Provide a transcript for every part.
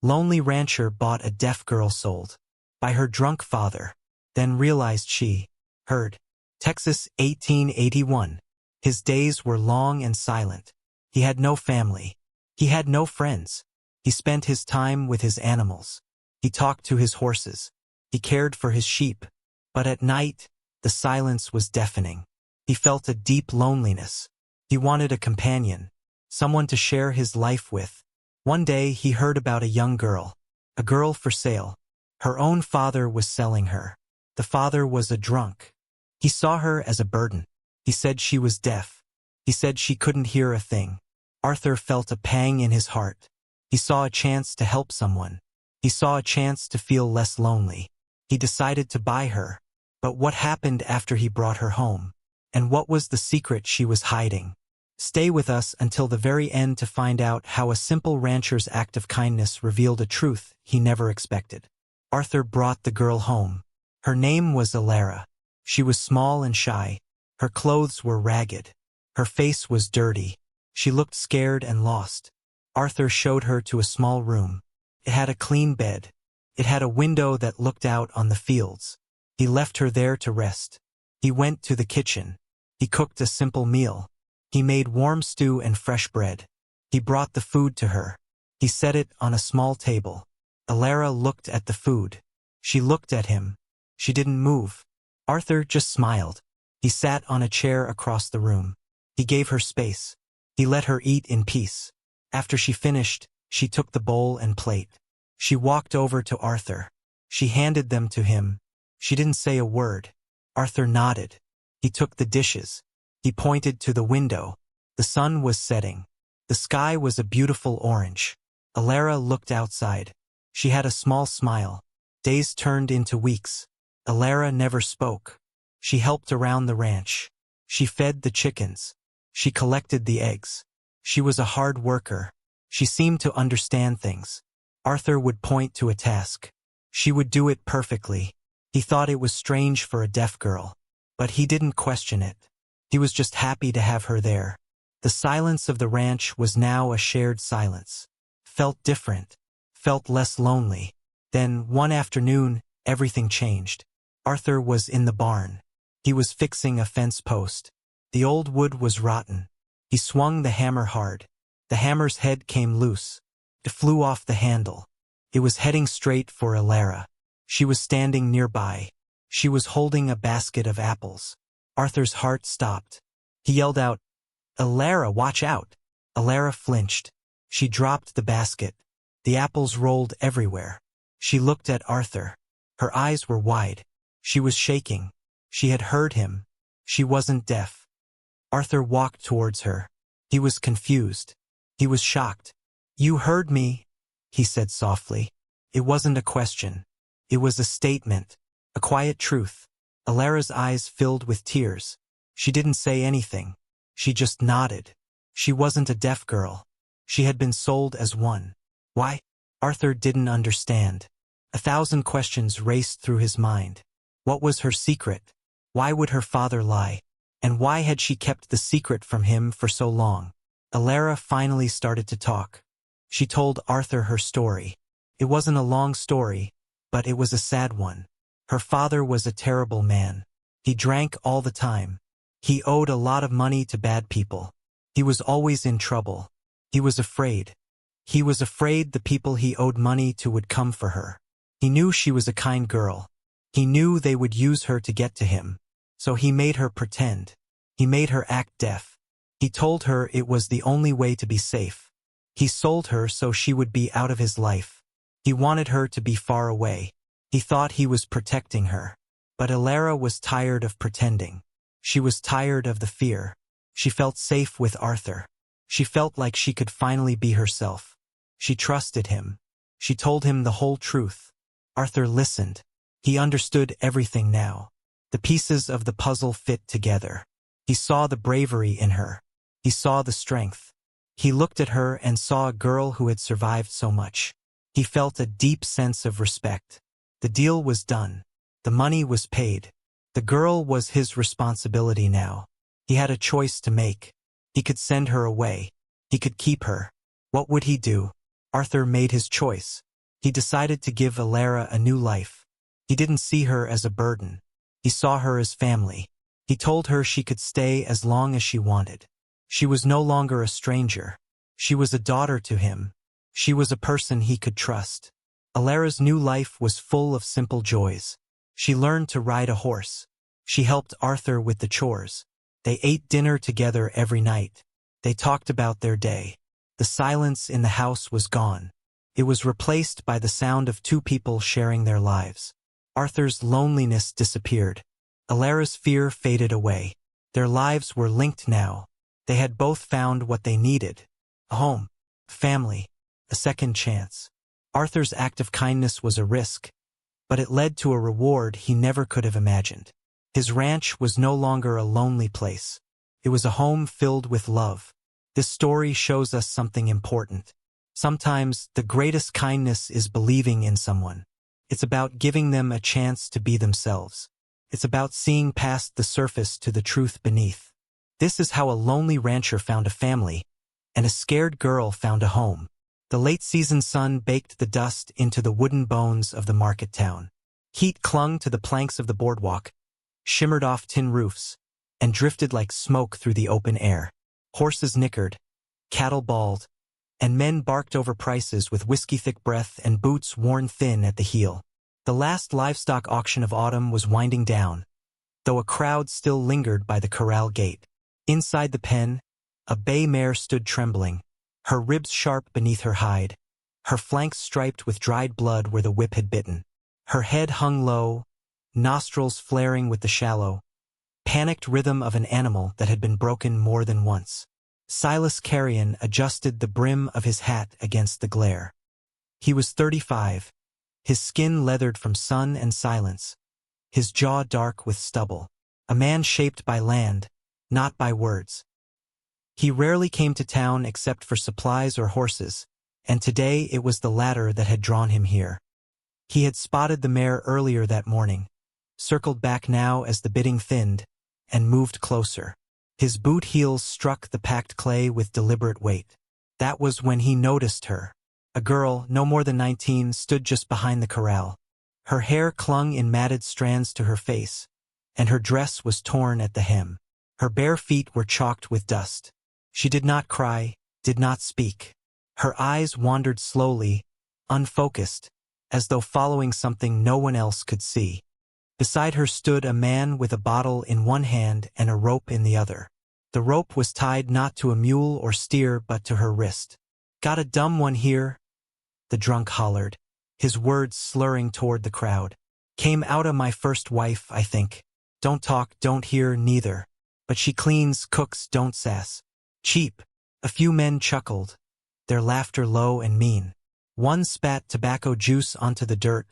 Lonely rancher bought a deaf girl sold by her drunk father, then realized she heard. Texas, 1881. His days were long and silent. He had no family. He had no friends. He spent his time with his animals. He talked to his horses. He cared for his sheep. But at night, the silence was deafening. He felt a deep loneliness. He wanted a companion, someone to share his life with. One day he heard about a young girl, a girl for sale. Her own father was selling her. The father was a drunk. He saw her as a burden. He said she was deaf. He said she couldn't hear a thing. Arthur felt a pang in his heart. He saw a chance to help someone. He saw a chance to feel less lonely. He decided to buy her. But what happened after he brought her home? And what was the secret she was hiding? Stay with us until the very end to find out how a simple rancher's act of kindness revealed a truth he never expected. Arthur brought the girl home. Her name was Alara. She was small and shy. Her clothes were ragged. Her face was dirty. She looked scared and lost. Arthur showed her to a small room. It had a clean bed. It had a window that looked out on the fields. He left her there to rest. He went to the kitchen. He cooked a simple meal. He made warm stew and fresh bread. He brought the food to her. He set it on a small table. Alara looked at the food. She looked at him. She didn't move. Arthur just smiled. He sat on a chair across the room. He gave her space. He let her eat in peace. After she finished, she took the bowl and plate. She walked over to Arthur. She handed them to him. She didn't say a word. Arthur nodded. He took the dishes. He pointed to the window. The sun was setting. The sky was a beautiful orange. Alara looked outside. She had a small smile. Days turned into weeks. Alara never spoke. She helped around the ranch. She fed the chickens. She collected the eggs. She was a hard worker. She seemed to understand things. Arthur would point to a task. She would do it perfectly. He thought it was strange for a deaf girl. But he didn't question it. He was just happy to have her there. The silence of the ranch was now a shared silence. Felt different. Felt less lonely. Then, one afternoon, everything changed. Arthur was in the barn. He was fixing a fence post. The old wood was rotten. He swung the hammer hard. The hammer's head came loose. It flew off the handle. It was heading straight for Alara. She was standing nearby. She was holding a basket of apples. Arthur's heart stopped. He yelled out, "Alara, watch out!" Alara flinched. She dropped the basket. The apples rolled everywhere. She looked at Arthur. Her eyes were wide. She was shaking. She had heard him. She wasn't deaf. Arthur walked towards her. He was confused. He was shocked. "You heard me," he said softly. It wasn't a question. It was a statement, a quiet truth. Alara's eyes filled with tears. She didn't say anything. She just nodded. She wasn't a deaf girl. She had been sold as one. Why? Arthur didn't understand. 1,000 questions raced through his mind. What was her secret? Why would her father lie? And why had she kept the secret from him for so long? Alara finally started to talk. She told Arthur her story. It wasn't a long story, but it was a sad one. Her father was a terrible man. He drank all the time. He owed a lot of money to bad people. He was always in trouble. He was afraid. He was afraid the people he owed money to would come for her. He knew she was a kind girl. He knew they would use her to get to him. So he made her pretend. He made her act deaf. He told her it was the only way to be safe. He sold her so she would be out of his life. He wanted her to be far away. He thought he was protecting her. But Alara was tired of pretending. She was tired of the fear. She felt safe with Arthur. She felt like she could finally be herself. She trusted him. She told him the whole truth. Arthur listened. He understood everything now. The pieces of the puzzle fit together. He saw the bravery in her. He saw the strength. He looked at her and saw a girl who had survived so much. He felt a deep sense of respect. The deal was done. The money was paid. The girl was his responsibility now. He had a choice to make. He could send her away. He could keep her. What would he do? Arthur made his choice. He decided to give Alara a new life. He didn't see her as a burden. He saw her as family. He told her she could stay as long as she wanted. She was no longer a stranger. She was a daughter to him. She was a person he could trust. Alara's new life was full of simple joys. She learned to ride a horse. She helped Arthur with the chores. They ate dinner together every night. They talked about their day. The silence in the house was gone. It was replaced by the sound of two people sharing their lives. Arthur's loneliness disappeared. Alara's fear faded away. Their lives were linked now. They had both found what they needed: a home, family, a second chance. Arthur's act of kindness was a risk, but it led to a reward he never could have imagined. His ranch was no longer a lonely place. It was a home filled with love. This story shows us something important. Sometimes the greatest kindness is believing in someone. It's about giving them a chance to be themselves. It's about seeing past the surface to the truth beneath. This is how a lonely rancher found a family, and a scared girl found a home. The late-season sun baked the dust into the wooden bones of the market town. Heat clung to the planks of the boardwalk, shimmered off tin roofs, and drifted like smoke through the open air. Horses nickered, cattle bawled, and men barked over prices with whiskey-thick breath and boots worn thin at the heel. The last livestock auction of autumn was winding down, though a crowd still lingered by the corral gate. Inside the pen, a bay mare stood trembling, her ribs sharp beneath her hide, her flanks striped with dried blood where the whip had bitten. Her head hung low, nostrils flaring with the shallow, panicked rhythm of an animal that had been broken more than once. Silas Carrion adjusted the brim of his hat against the glare. He was 35, his skin leathered from sun and silence, his jaw dark with stubble. A man shaped by land, not by words. He rarely came to town except for supplies or horses, and today it was the latter that had drawn him here. He had spotted the mare earlier that morning, circled back now as the bidding thinned, and moved closer. His boot heels struck the packed clay with deliberate weight. That was when he noticed her. A girl, no more than 19, stood just behind the corral. Her hair clung in matted strands to her face, and her dress was torn at the hem. Her bare feet were chalked with dust. She did not cry, did not speak. Her eyes wandered slowly, unfocused, as though following something no one else could see. Beside her stood a man with a bottle in one hand and a rope in the other. The rope was tied not to a mule or steer but to her wrist. "Got a dumb one here?" the drunk hollered, his words slurring toward the crowd. "Came outta my first wife, I think. Don't talk, don't hear, neither. But she cleans, cooks, don't sass. Cheap." A few men chuckled, their laughter low and mean. One spat tobacco juice onto the dirt,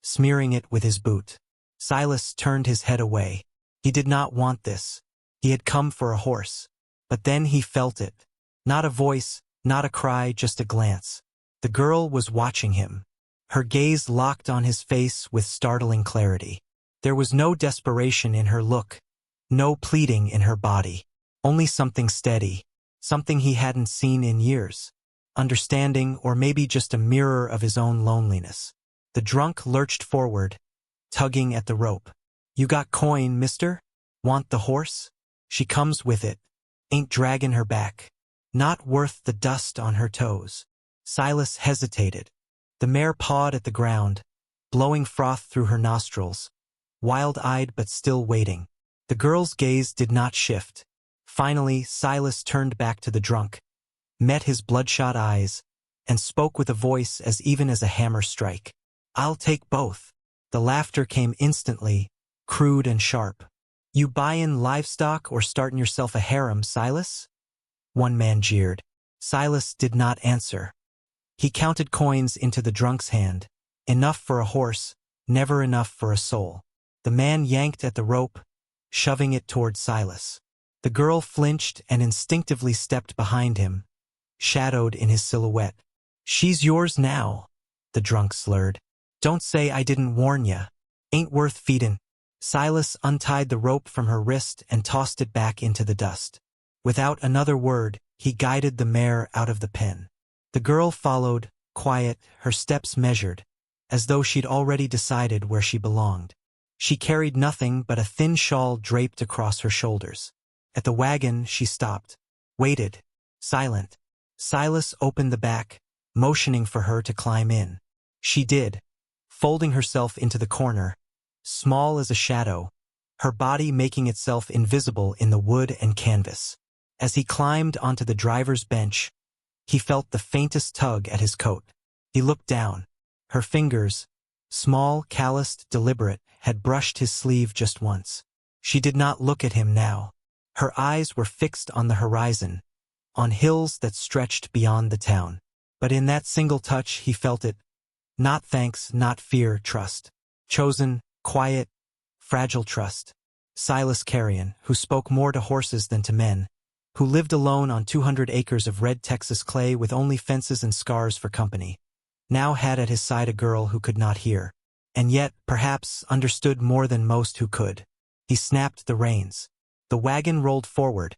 smearing it with his boot. Silas turned his head away. He did not want this. He had come for a horse. But then he felt it. Not a voice, not a cry, just a glance. The girl was watching him. Her gaze locked on his face with startling clarity. There was no desperation in her look, no pleading in her body. Only something steady, something he hadn't seen in years. Understanding, or maybe just a mirror of his own loneliness. The drunk lurched forward, tugging at the rope. "You got coin, mister? Want the horse? She comes with it. Ain't draggin' her back. Not worth the dust on her toes." Silas hesitated. The mare pawed at the ground, blowing froth through her nostrils, wild-eyed but still waiting. The girl's gaze did not shift. Finally, Silas turned back to the drunk, met his bloodshot eyes, and spoke with a voice as even as a hammer strike. "I'll take both." The laughter came instantly, crude and sharp. "You buyin' livestock or startin' yourself a harem, Silas?" One man jeered. Silas did not answer. He counted coins into the drunk's hand. Enough for a horse, never enough for a soul. The man yanked at the rope, shoving it toward Silas. The girl flinched and instinctively stepped behind him, shadowed in his silhouette. "She's yours now," the drunk slurred. "Don't say I didn't warn ya. Ain't worth feedin'." Silas untied the rope from her wrist and tossed it back into the dust. Without another word, he guided the mare out of the pen. The girl followed, quiet, her steps measured, as though she'd already decided where she belonged. She carried nothing but a thin shawl draped across her shoulders. At the wagon, she stopped, waited, silent. Silas opened the back, motioning for her to climb in. She did, folding herself into the corner, small as a shadow, her body making itself invisible in the wood and canvas. As he climbed onto the driver's bench, he felt the faintest tug at his coat. He looked down. Her fingers, small, calloused, deliberate, had brushed his sleeve just once. She did not look at him now. Her eyes were fixed on the horizon, on hills that stretched beyond the town. But in that single touch he felt it. Not thanks, not fear, trust. Chosen, quiet, fragile trust. Silas Carrion, who spoke more to horses than to men, who lived alone on 200 acres of red Texas clay with only fences and scars for company, now had at his side a girl who could not hear, and yet, perhaps, understood more than most who could. He snapped the reins. The wagon rolled forward,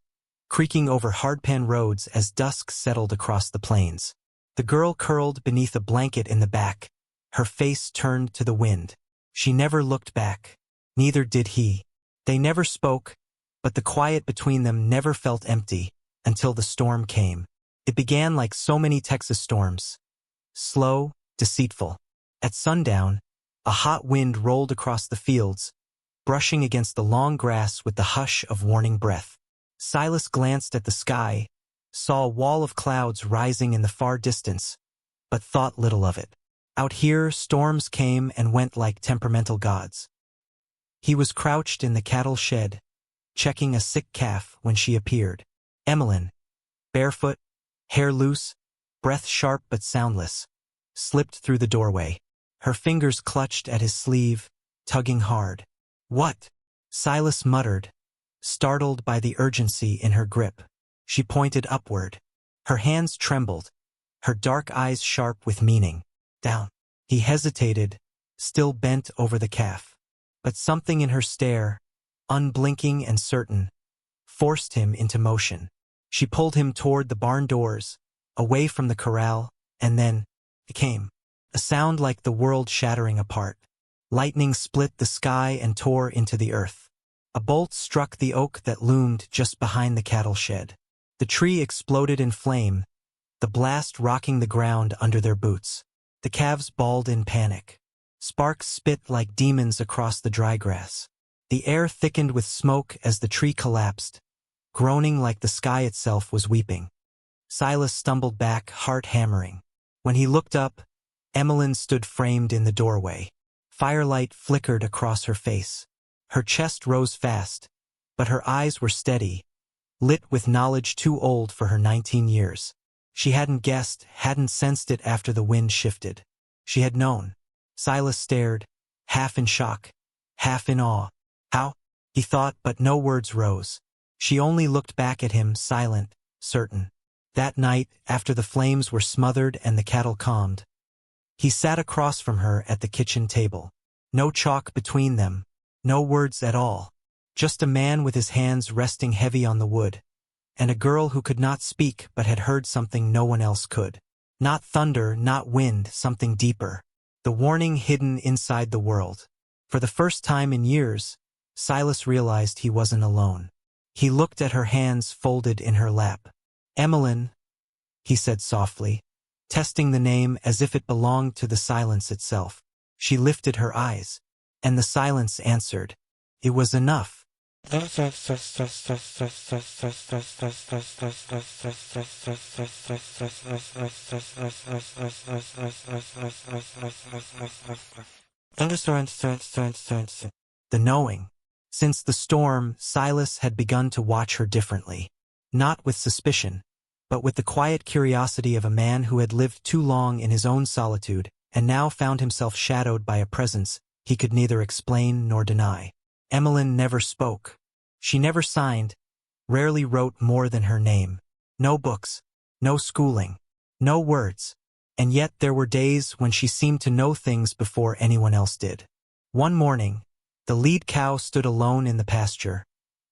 creaking over hardpan roads as dusk settled across the plains. The girl curled beneath a blanket in the back, her face turned to the wind. She never looked back. Neither did he. They never spoke, but the quiet between them never felt empty until the storm came. It began like so many Texas storms. Slow, deceitful. At sundown, a hot wind rolled across the fields, brushing against the long grass with the hush of warning breath. Silas glanced at the sky, saw a wall of clouds rising in the far distance, but thought little of it. Out here, storms came and went like temperamental gods. He was crouched in the cattle shed, checking a sick calf when she appeared. Emmeline, barefoot, hair loose, breath sharp but soundless, slipped through the doorway. Her fingers clutched at his sleeve, tugging hard. "What?" Silas muttered, startled by the urgency in her grip. She pointed upward. Her hands trembled, her dark eyes sharp with meaning. "Down." He hesitated, still bent over the calf. But something in her stare, unblinking and certain, forced him into motion. She pulled him toward the barn doors, away from the corral, and then it came. A sound like the world shattering apart. Lightning split the sky and tore into the earth. A bolt struck the oak that loomed just behind the cattle shed. The tree exploded in flame, the blast rocking the ground under their boots. The calves bawled in panic. Sparks spit like demons across the dry grass. The air thickened with smoke as the tree collapsed, groaning like the sky itself was weeping. Silas stumbled back, heart hammering. When he looked up, Emmeline stood framed in the doorway. Firelight flickered across her face. Her chest rose fast, but her eyes were steady, lit with knowledge too old for her 19 years. She hadn't guessed, hadn't sensed it after the wind shifted. She had known. Silas stared, half in shock, half in awe. How? He thought, but no words rose. She only looked back at him, silent, certain. That night, after the flames were smothered and the cattle calmed, he sat across from her at the kitchen table. No chalk between them, no words at all. Just a man with his hands resting heavy on the wood, and a girl who could not speak but had heard something no one else could. Not thunder, not wind, something deeper. The warning hidden inside the world. For the first time in years, Silas realized he wasn't alone. He looked at her hands folded in her lap. "Emmeline," he said softly, testing the name as if it belonged to the silence itself. She lifted her eyes, and the silence answered. It was enough. The knowing. Since the storm, Silas had begun to watch her differently. Not with suspicion, but with the quiet curiosity of a man who had lived too long in his own solitude and now found himself shadowed by a presence he could neither explain nor deny. Emmeline never spoke. She never signed, rarely wrote more than her name. No books, no schooling, no words. And yet there were days when she seemed to know things before anyone else did. One morning, the lead cow stood alone in the pasture,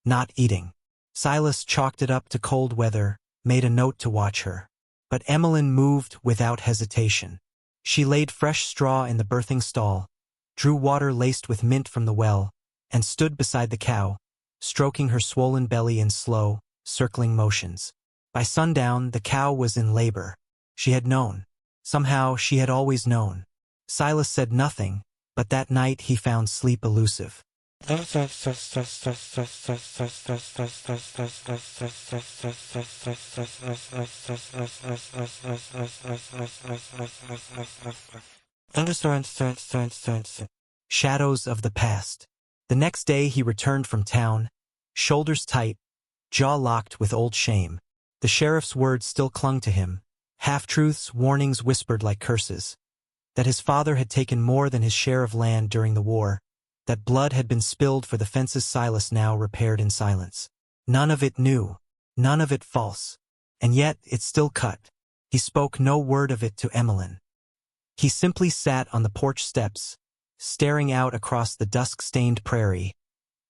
not eating. Silas chalked it up to cold weather, made a note to watch her. But Emmeline moved without hesitation. She laid fresh straw in the birthing stall, drew water laced with mint from the well, and stood beside the cow, stroking her swollen belly in slow, circling motions. By sundown, the cow was in labor. She had known. Somehow, she had always known. Silas said nothing, but that night he found sleep elusive. Shadows of the past. The next day he returned from town, shoulders tight, jaw locked with old shame. The sheriff's words still clung to him, half-truths, warnings whispered like curses. That his father had taken more than his share of land during the war, that blood had been spilled for the fences Silas now repaired in silence. None of it new, none of it false, and yet it still cut. He spoke no word of it to Emmeline. He simply sat on the porch steps, staring out across the dusk-stained prairie,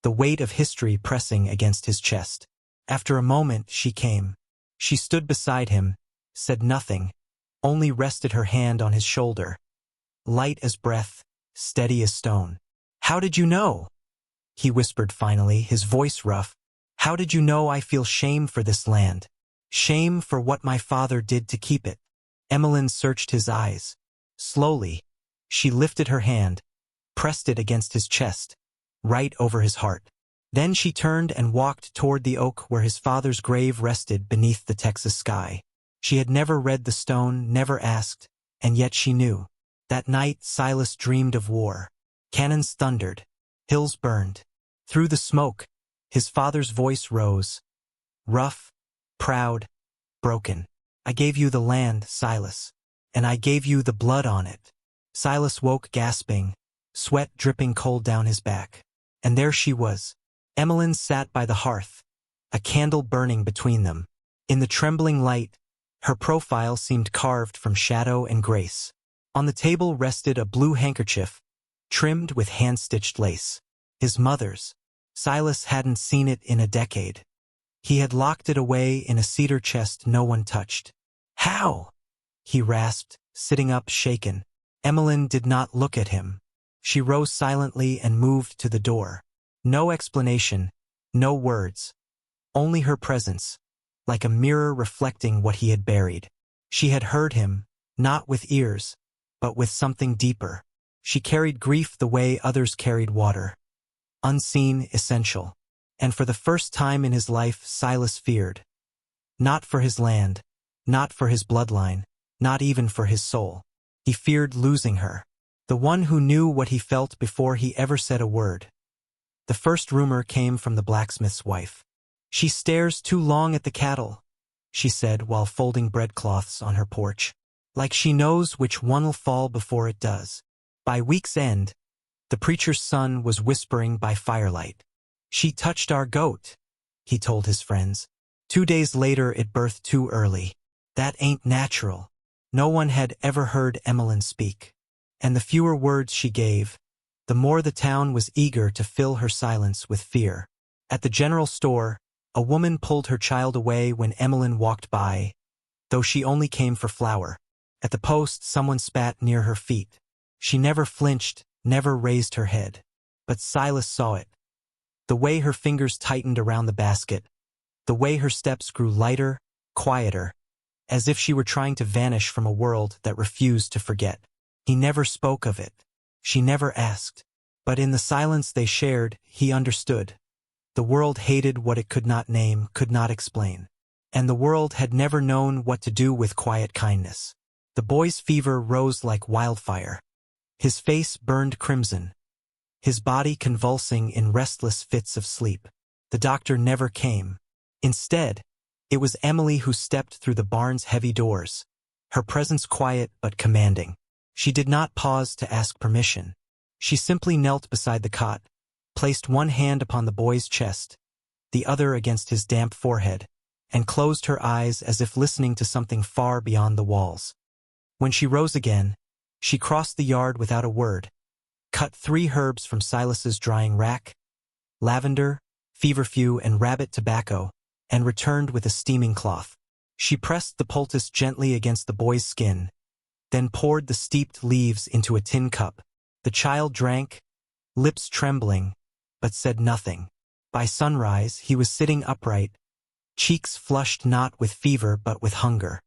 the weight of history pressing against his chest. After a moment she came. She stood beside him, said nothing, only rested her hand on his shoulder. Light as breath, steady as stone. "How did you know?" he whispered finally, his voice rough. "How did you know I feel shame for this land? Shame for what my father did to keep it?" Emmeline searched his eyes. Slowly, she lifted her hand, pressed it against his chest, right over his heart. Then she turned and walked toward the oak where his father's grave rested beneath the Texas sky. She had never read the stone, never asked, and yet she knew. That night Silas dreamed of war. Cannons thundered, hills burned. Through the smoke, his father's voice rose, rough, proud, broken. "I gave you the land, Silas, and I gave you the blood on it." Silas woke gasping, sweat dripping cold down his back. And there she was. Emmeline sat by the hearth, a candle burning between them. In the trembling light, her profile seemed carved from shadow and grace. On the table rested a blue handkerchief, trimmed with hand-stitched lace. His mother's. Silas hadn't seen it in a decade. He had locked it away in a cedar chest no one touched. "How?" he rasped, sitting up shaken. Emmeline did not look at him. She rose silently and moved to the door. No explanation, no words. Only her presence, like a mirror reflecting what he had buried. She had heard him, not with ears, but with something deeper. She carried grief the way others carried water. Unseen, essential. And for the first time in his life, Silas feared. Not for his land, not for his bloodline, not even for his soul. He feared losing her. The one who knew what he felt before he ever said a word. The first rumor came from the blacksmith's wife. "She stares too long at the cattle," she said while folding breadcloths on her porch. "Like she knows which one'll fall before it does." By week's end, the preacher's son was whispering by firelight. "She touched our goat," he told his friends. 2 days later it birthed too early. That ain't natural. No one had ever heard Emmeline speak. And the fewer words she gave, the more the town was eager to fill her silence with fear. At the general store, a woman pulled her child away when Emmeline walked by, though she only came for flour. At the post, someone spat near her feet. She never flinched, never raised her head. But Silas saw it. The way her fingers tightened around the basket, the way her steps grew lighter, quieter, as if she were trying to vanish from a world that refused to forget. He never spoke of it. She never asked. But in the silence they shared, he understood. The world hated what it could not name, could not explain. And the world had never known what to do with quiet kindness. The boy's fever rose like wildfire. His face burned crimson, his body convulsing in restless fits of sleep. The doctor never came. Instead, it was Emily who stepped through the barn's heavy doors, her presence quiet but commanding. She did not pause to ask permission. She simply knelt beside the cot, placed one hand upon the boy's chest, the other against his damp forehead, and closed her eyes as if listening to something far beyond the walls. When she rose again, she crossed the yard without a word, cut 3 herbs from Silas's drying rack, lavender, feverfew, and rabbit tobacco, and returned with a steaming cloth. She pressed the poultice gently against the boy's skin, then poured the steeped leaves into a tin cup. The child drank, lips trembling, but said nothing. By sunrise, he was sitting upright, cheeks flushed not with fever but with hunger.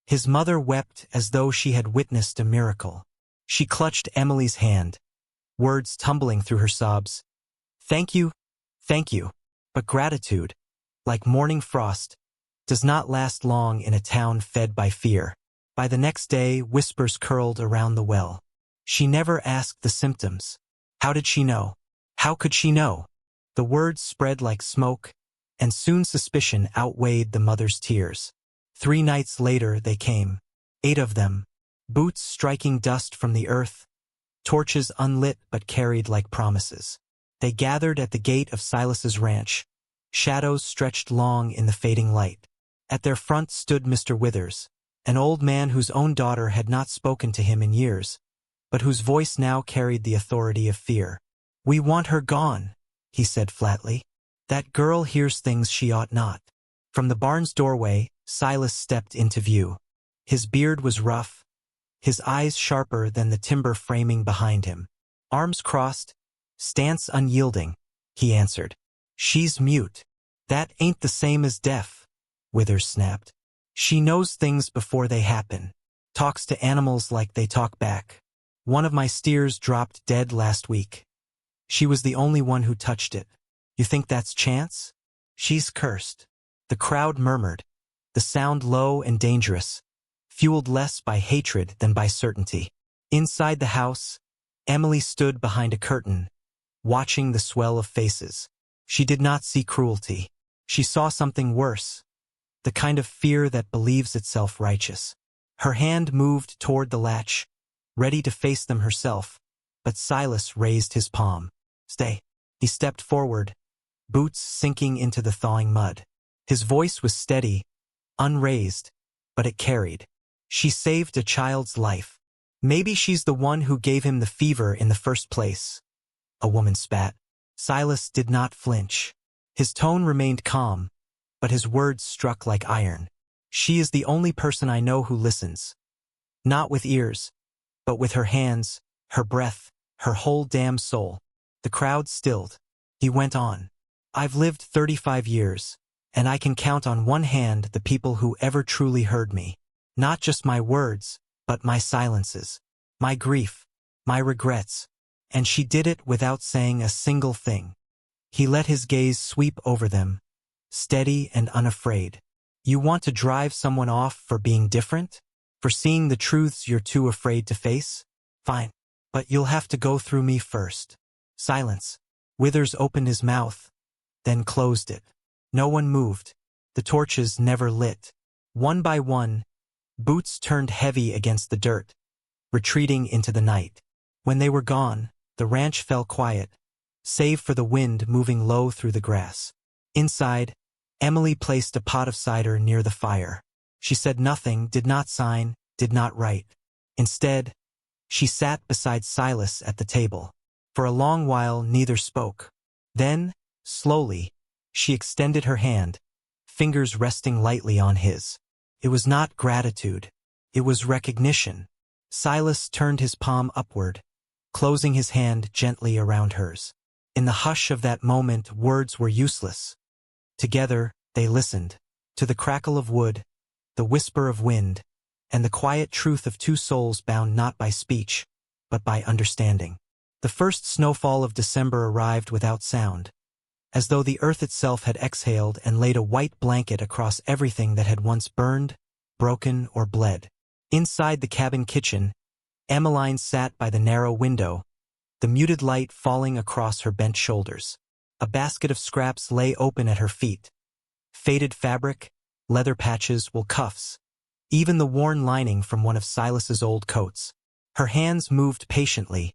His mother wept as though she had witnessed a miracle. She clutched Emily's hand, words tumbling through her sobs. Thank you, but gratitude, like morning frost, does not last long in a town fed by fear. By the next day, whispers curled around the well. She never asked the symptoms. How did she know? How could she know? The words spread like smoke, and soon suspicion outweighed the mother's tears. 3 nights later they came, 8 of them, boots striking dust from the earth, torches unlit but carried like promises. They gathered at the gate of Silas's ranch. Shadows stretched long in the fading light. At their front stood Mr. Withers, an old man whose own daughter had not spoken to him in years, but whose voice now carried the authority of fear. "We want her gone," he said flatly. "That girl hears things she ought not." From the barn's doorway, Silas stepped into view. His beard was rough, his eyes sharper than the timber framing behind him. Arms crossed, stance unyielding, he answered. "She's mute." "That ain't the same as deaf," Withers snapped. "She knows things before they happen. Talks to animals like they talk back. One of my steers dropped dead last week. She was the only one who touched it. You think that's chance? She's cursed." The crowd murmured, the sound low and dangerous, fueled less by hatred than by certainty. Inside the house, Emily stood behind a curtain, watching the swell of faces. She did not see cruelty. She saw something worse, the kind of fear that believes itself righteous. Her hand moved toward the latch, ready to face them herself, but Silas raised his palm. "Stay." He stepped forward, boots sinking into the thawing mud. His voice was steady, unraised, but it carried. "She saved a child's life. Maybe she's the one who gave him the fever in the first place." A woman spat. Silas did not flinch. His tone remained calm, but his words struck like iron. "She is the only person I know who listens. Not with ears, but with her hands, her breath, her whole damn soul." The crowd stilled. He went on. "I've lived 35 years, and I can count on one hand the people who ever truly heard me. Not just my words, but my silences, my grief, my regrets. And she did it without saying a single thing." He let his gaze sweep over them, steady and unafraid. "You want to drive someone off for being different? For seeing the truths you're too afraid to face? Fine. But you'll have to go through me first." Silence. Withers opened his mouth, then closed it. No one moved. The torches never lit. One by one, boots turned heavy against the dirt, retreating into the night. When they were gone, the ranch fell quiet, save for the wind moving low through the grass. Inside, Emily placed a pot of cider near the fire. She said nothing, did not sign, did not write. Instead, she sat beside Silas at the table. For a long while, neither spoke. Then, slowly, she extended her hand, fingers resting lightly on his. It was not gratitude. It was recognition. Silas turned his palm upward, closing his hand gently around hers. In the hush of that moment, words were useless. Together, they listened to the crackle of wood, the whisper of wind, and the quiet truth of two souls bound not by speech, but by understanding. The first snowfall of December arrived without sound, as though the earth itself had exhaled and laid a white blanket across everything that had once burned, broken, or bled. Inside the cabin kitchen, Emmeline sat by the narrow window, the muted light falling across her bent shoulders. A basket of scraps lay open at her feet. Faded fabric, leather patches, wool cuffs, even the worn lining from one of Silas's old coats. Her hands moved patiently,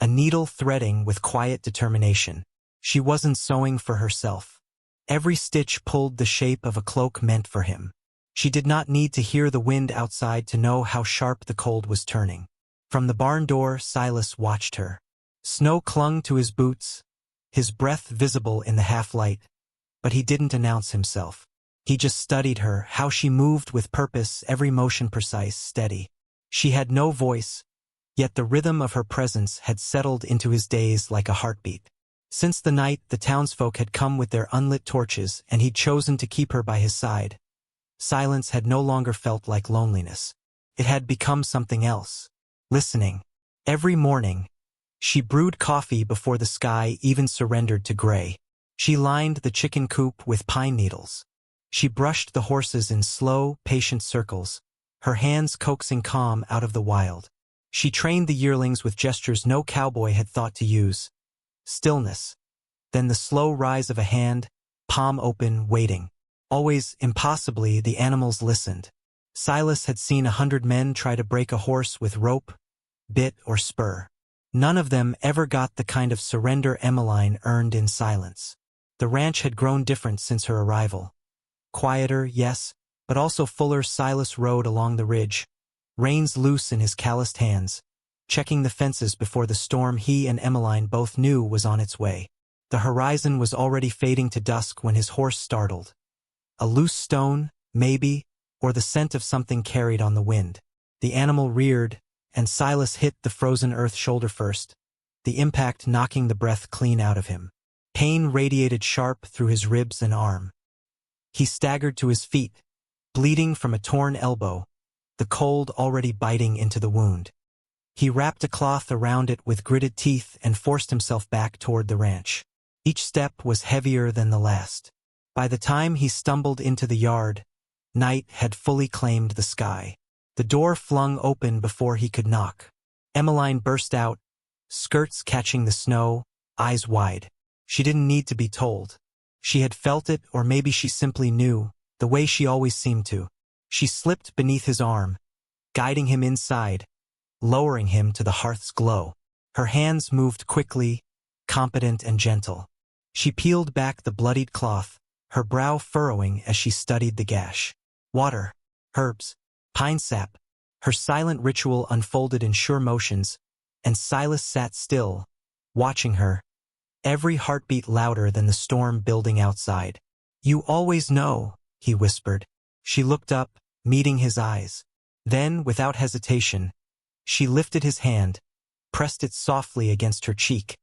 a needle threading with quiet determination. She wasn't sewing for herself. Every stitch pulled the shape of a cloak meant for him. She did not need to hear the wind outside to know how sharp the cold was turning. From the barn door, Silas watched her. Snow clung to his boots, his breath visible in the half-light, but he didn't announce himself. He just studied her, how she moved with purpose, every motion precise, steady. She had no voice, yet the rhythm of her presence had settled into his days like a heartbeat. Since the night the townsfolk had come with their unlit torches and he'd chosen to keep her by his side, silence had no longer felt like loneliness. It had become something else. Listening. Every morning, she brewed coffee before the sky even surrendered to gray. She lined the chicken coop with pine needles. She brushed the horses in slow, patient circles, her hands coaxing calm out of the wild. She trained the yearlings with gestures no cowboy had thought to use. Stillness. Then the slow rise of a hand, palm open, waiting. Always, impossibly, the animals listened. Silas had seen 100 men try to break a horse with rope, bit, or spur. None of them ever got the kind of surrender Emmeline earned in silence. The ranch had grown different since her arrival. Quieter, yes, but also fuller. Silas rode along the ridge, reins loose in his calloused hands, checking the fences before the storm he and Emmeline both knew was on its way. The horizon was already fading to dusk when his horse startled. A loose stone, maybe, or the scent of something carried on the wind. The animal reared, and Silas hit the frozen earth shoulder first, the impact knocking the breath clean out of him. Pain radiated sharp through his ribs and arm. He staggered to his feet, bleeding from a torn elbow, the cold already biting into the wound. He wrapped a cloth around it with gritted teeth and forced himself back toward the ranch. Each step was heavier than the last. By the time he stumbled into the yard, night had fully claimed the sky. The door flung open before he could knock. Emmeline burst out, skirts catching the snow, eyes wide. She didn't need to be told. She had felt it, or maybe she simply knew, the way she always seemed to. She slipped beneath his arm, guiding him inside, lowering him to the hearth's glow. Her hands moved quickly, competent and gentle. She peeled back the bloodied cloth, her brow furrowing as she studied the gash. Water, herbs, pine sap. Her silent ritual unfolded in sure motions, and Silas sat still, watching her, every heartbeat louder than the storm building outside. "You always know," he whispered. She looked up, meeting his eyes. Then, without hesitation, she lifted his hand, pressed it softly against her cheek,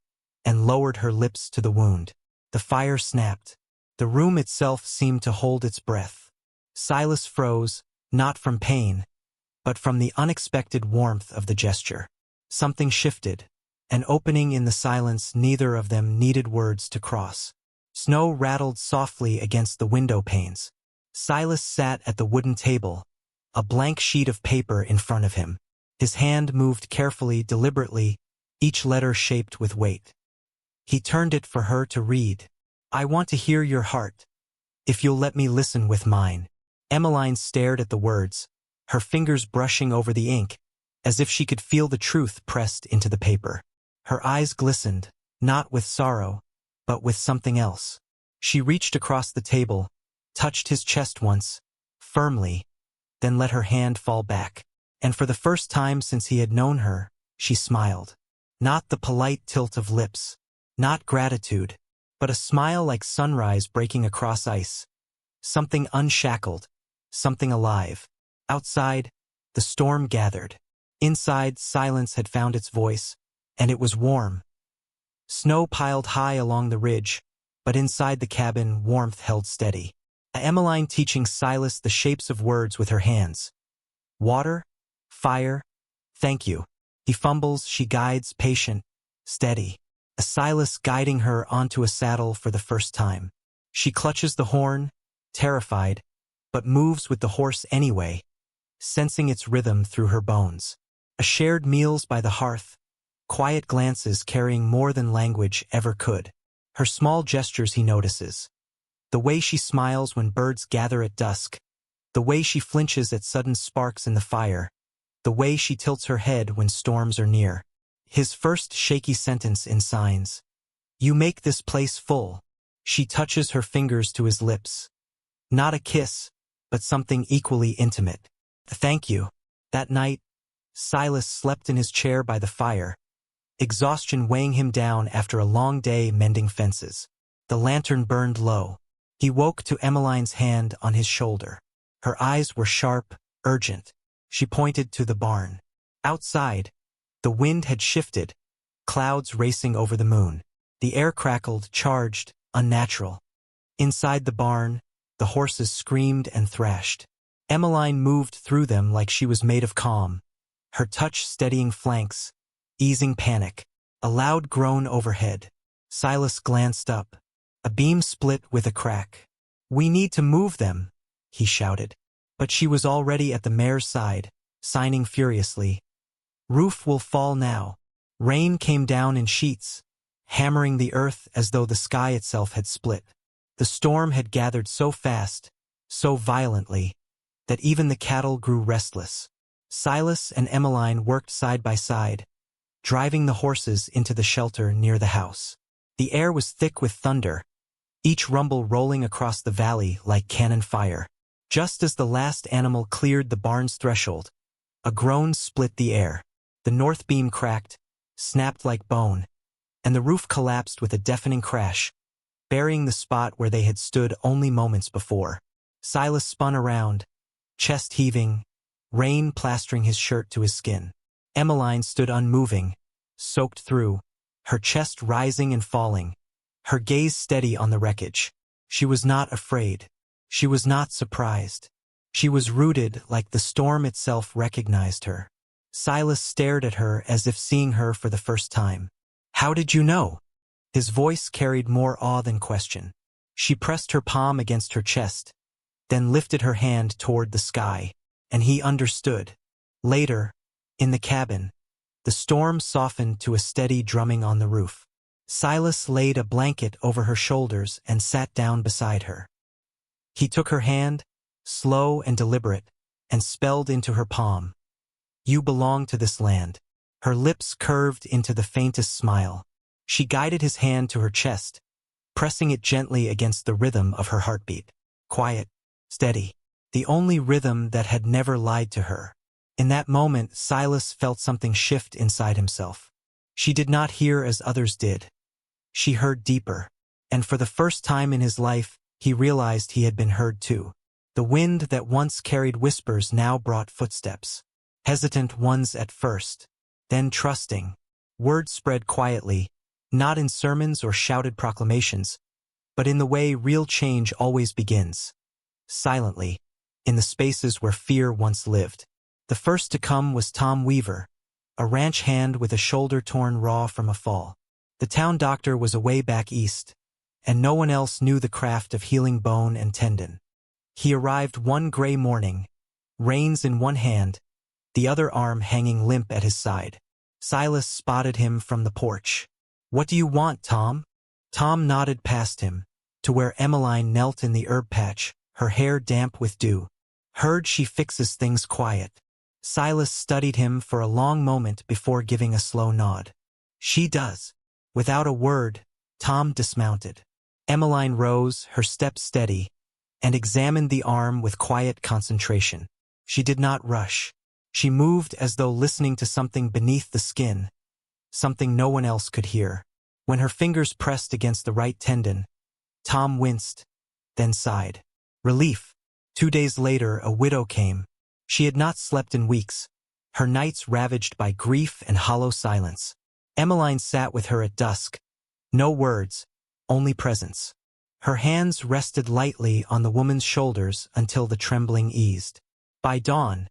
and lowered her lips to the wound. The fire snapped. The room itself seemed to hold its breath. Silas froze, not from pain, but from the unexpected warmth of the gesture. Something shifted, an opening in the silence neither of them needed words to cross. Snow rattled softly against the window panes. Silas sat at the wooden table, a blank sheet of paper in front of him. His hand moved carefully, deliberately, each letter shaped with weight. He turned it for her to read. "I want to hear your heart, if you'll let me listen with mine." Emmeline stared at the words, her fingers brushing over the ink, as if she could feel the truth pressed into the paper. Her eyes glistened, not with sorrow, but with something else. She reached across the table, touched his chest once, firmly, then let her hand fall back. And for the first time since he had known her, she smiled. Not the polite tilt of lips, not gratitude, but a smile like sunrise breaking across ice. Something unshackled, something alive. Outside, the storm gathered. Inside, silence had found its voice, and it was warm. Snow piled high along the ridge, but inside the cabin, warmth held steady. Emmeline teaching Silas the shapes of words with her hands. Water, fire, thank you. He fumbles, she guides, patient, steady. A Silas guiding her onto a saddle for the first time. She clutches the horn, terrified, but moves with the horse anyway, sensing its rhythm through her bones. A shared meals by the hearth, quiet glances carrying more than language ever could. Her small gestures he notices. The way she smiles when birds gather at dusk, the way she flinches at sudden sparks in the fire, the way she tilts her head when storms are near. His first shaky sentence in signs. "You make this place full." She touches her fingers to his lips. Not a kiss, but something equally intimate. "Thank you." That night, Silas slept in his chair by the fire, exhaustion weighing him down after a long day mending fences. The lantern burned low. He woke to Emmeline's hand on his shoulder. Her eyes were sharp, urgent. She pointed to the barn. Outside, the wind had shifted, clouds racing over the moon. The air crackled, charged, unnatural. Inside the barn, the horses screamed and thrashed. Emmeline moved through them like she was made of calm, her touch steadying flanks, easing panic. A loud groan overhead. Silas glanced up. A beam split with a crack. "We need to move them," he shouted. But she was already at the mare's side, signing furiously. "Roof will fall now." Rain came down in sheets, hammering the earth as though the sky itself had split. The storm had gathered so fast, so violently, that even the cattle grew restless. Silas and Emmeline worked side by side, driving the horses into the shelter near the house. The air was thick with thunder, each rumble rolling across the valley like cannon fire. Just as the last animal cleared the barn's threshold, a groan split the air. The north beam cracked, snapped like bone, and the roof collapsed with a deafening crash, burying the spot where they had stood only moments before. Silas spun around, chest heaving, rain plastering his shirt to his skin. Emmeline stood unmoving, soaked through, her chest rising and falling, her gaze steady on the wreckage. She was not afraid. She was not surprised. She was rooted like the storm itself recognized her. Silas stared at her as if seeing her for the first time. "How did you know?" His voice carried more awe than question. She pressed her palm against her chest, then lifted her hand toward the sky, and he understood. Later, in the cabin, the storm softened to a steady drumming on the roof. Silas laid a blanket over her shoulders and sat down beside her. He took her hand, slow and deliberate, and spelled into her palm, "You belong to this land." Her lips curved into the faintest smile. She guided his hand to her chest, pressing it gently against the rhythm of her heartbeat. Quiet, steady, the only rhythm that had never lied to her. In that moment, Silas felt something shift inside himself. She did not hear as others did. She heard deeper, and for the first time in his life, he realized he had been heard too. The wind that once carried whispers now brought footsteps. Hesitant ones at first, then trusting. Word spread quietly, not in sermons or shouted proclamations, but in the way real change always begins. Silently, in the spaces where fear once lived. The first to come was Tom Weaver, a ranch hand with a shoulder torn raw from a fall. The town doctor was away back east, and no one else knew the craft of healing bone and tendon. He arrived one gray morning, reins in one hand, the other arm hanging limp at his side. Silas spotted him from the porch. "What do you want, Tom?" Tom nodded past him, to where Emmeline knelt in the herb patch, her hair damp with dew. "Heard she fixes things quiet." Silas studied him for a long moment before giving a slow nod. "She does." Without a word, Tom dismounted. Emmeline rose, her step steady, and examined the arm with quiet concentration. She did not rush. She moved as though listening to something beneath the skin, something no one else could hear. When her fingers pressed against the right tendon, Tom winced, then sighed. Relief. 2 days later, a widow came. She had not slept in weeks, her nights ravaged by grief and hollow silence. Emmeline sat with her at dusk. No words, only presence. Her hands rested lightly on the woman's shoulders until the trembling eased. By dawn,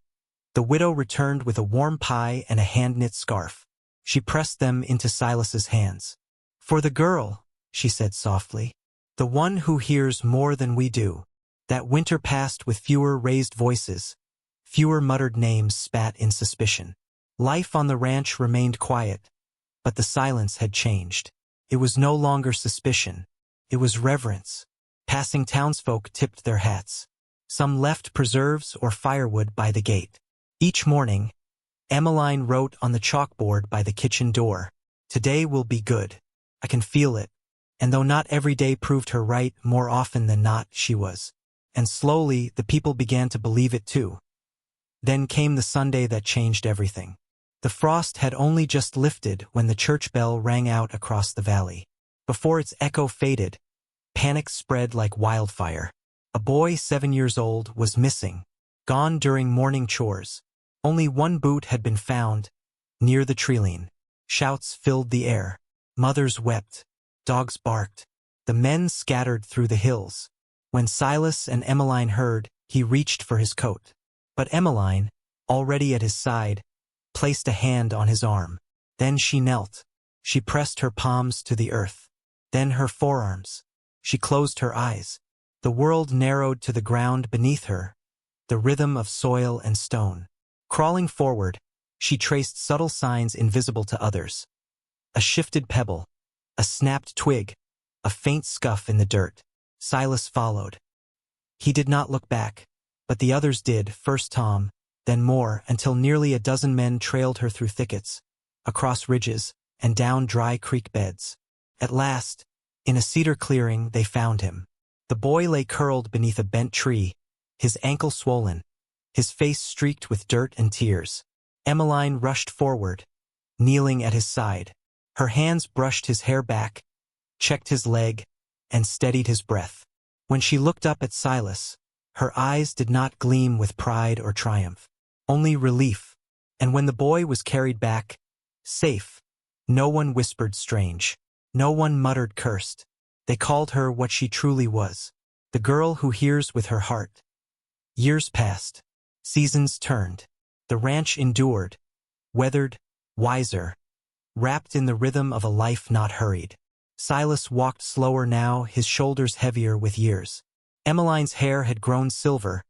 the widow returned with a warm pie and a hand-knit scarf. She pressed them into Silas's hands. "For the girl," she said softly, "the one who hears more than we do." That winter passed with fewer raised voices, fewer muttered names spat in suspicion. Life on the ranch remained quiet, but the silence had changed. It was no longer suspicion. It was reverence. Passing townsfolk tipped their hats. Some left preserves or firewood by the gate. Each morning, Emmeline wrote on the chalkboard by the kitchen door, "Today will be good. I can feel it." And though not every day proved her right, more often than not she was. And slowly the people began to believe it too. Then came the Sunday that changed everything. The frost had only just lifted when the church bell rang out across the valley. Before its echo faded, panic spread like wildfire. A boy 7 years old was missing, gone during morning chores. Only one boot had been found, near the treeline. Shouts filled the air. Mothers wept. Dogs barked. The men scattered through the hills. When Silas and Emmeline heard, he reached for his coat. But Emmeline, already at his side, placed a hand on his arm. Then she knelt. She pressed her palms to the earth. Then her forearms. She closed her eyes. The world narrowed to the ground beneath her, the rhythm of soil and stone. Crawling forward, she traced subtle signs invisible to others. A shifted pebble, a snapped twig, a faint scuff in the dirt. Silas followed. He did not look back, but the others did, first Tom, then more, until nearly a dozen men trailed her through thickets, across ridges, and down dry creek beds. At last, in a cedar clearing, they found him. The boy lay curled beneath a bent tree, his ankle swollen, his face streaked with dirt and tears. Emmeline rushed forward, kneeling at his side. Her hands brushed his hair back, checked his leg, and steadied his breath. When she looked up at Silas, her eyes did not gleam with pride or triumph, only relief. And when the boy was carried back, safe, no one whispered strange. No one muttered cursed. They called her what she truly was, the girl who hears with her heart. Years passed. Seasons turned. The ranch endured, weathered, wiser, wrapped in the rhythm of a life not hurried. Silas walked slower now, his shoulders heavier with years. Emmeline's hair had grown silver,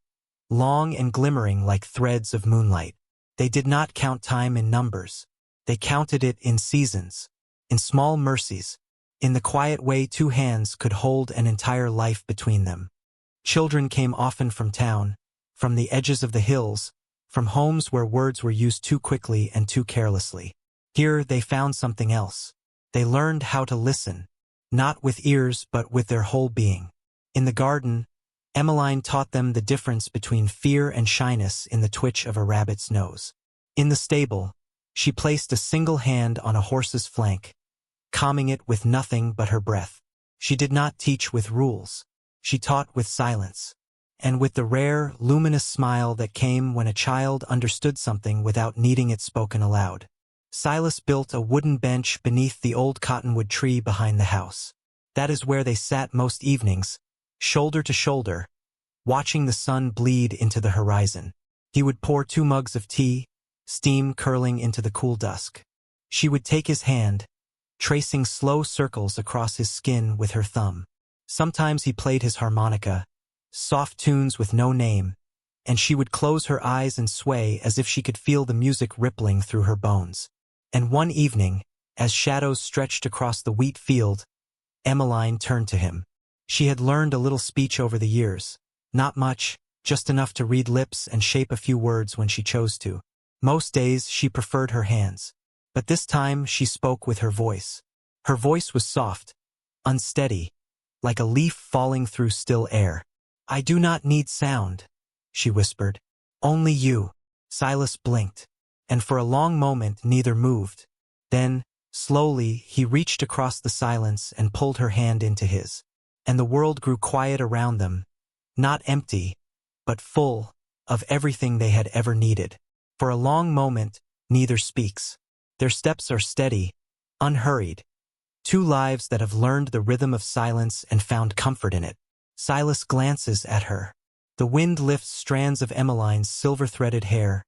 long and glimmering like threads of moonlight. They did not count time in numbers. They counted it in seasons, in small mercies, in the quiet way two hands could hold an entire life between them. Children came often from town, from the edges of the hills, from homes where words were used too quickly and too carelessly. Here they found something else. They learned how to listen, not with ears but with their whole being. In the garden, Emmeline taught them the difference between fear and shyness in the twitch of a rabbit's nose. In the stable, she placed a single hand on a horse's flank, calming it with nothing but her breath. She did not teach with rules. She taught with silence, and with the rare, luminous smile that came when a child understood something without needing it spoken aloud. Silas built a wooden bench beneath the old cottonwood tree behind the house. That is where they sat most evenings, shoulder to shoulder, watching the sun bleed into the horizon. He would pour 2 mugs of tea, steam curling into the cool dusk. She would take his hand, tracing slow circles across his skin with her thumb. Sometimes he played his harmonica, soft tunes with no name, and she would close her eyes and sway as if she could feel the music rippling through her bones. And one evening, as shadows stretched across the wheat field, Emmeline turned to him. She had learned a little speech over the years, not much, just enough to read lips and shape a few words when she chose to. Most days she preferred her hands, but this time she spoke with her voice. Her voice was soft, unsteady, like a leaf falling through still air. "I do not need sound," she whispered. "Only you." Silas blinked, and for a long moment neither moved. Then, slowly, he reached across the silence and pulled her hand into his. And the world grew quiet around them, not empty, but full of everything they had ever needed. For a long moment, neither speaks. Their steps are steady, unhurried. 2 lives that have learned the rhythm of silence and found comfort in it. Silas glances at her. The wind lifts strands of Emmeline's silver-threaded hair,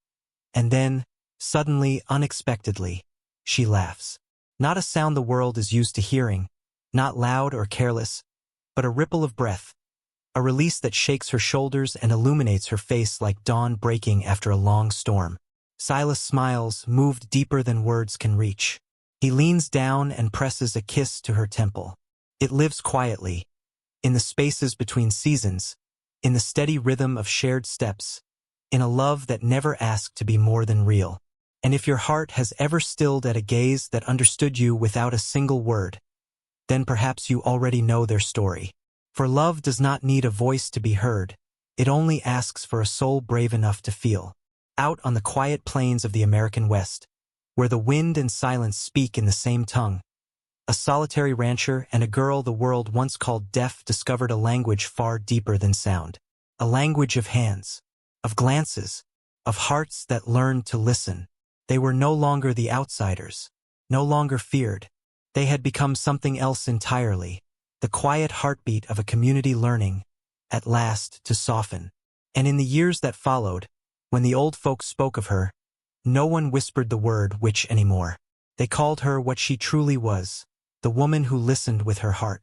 and then, suddenly, unexpectedly, she laughs. Not a sound the world is used to hearing, not loud or careless, but a ripple of breath, a release that shakes her shoulders and illuminates her face like dawn breaking after a long storm. Silas smiles, moved deeper than words can reach. He leans down and presses a kiss to her temple. It lives quietly, in the spaces between seasons, in the steady rhythm of shared steps, in a love that never asked to be more than real. And if your heart has ever stilled at a gaze that understood you without a single word, then perhaps you already know their story. For love does not need a voice to be heard. It only asks for a soul brave enough to feel. Out on the quiet plains of the American West, where the wind and silence speak in the same tongue, A solitary rancher and a girl the world once called deaf discovered a language far deeper than sound. A language of hands, of glances, of hearts that learned to listen. They were no longer the outsiders, no longer feared. They had become something else entirely, the quiet heartbeat of a community learning, at last, to soften. And in the years that followed, when the old folks spoke of her, no one whispered the word witch anymore. They called her what she truly was, the woman who listened with her heart.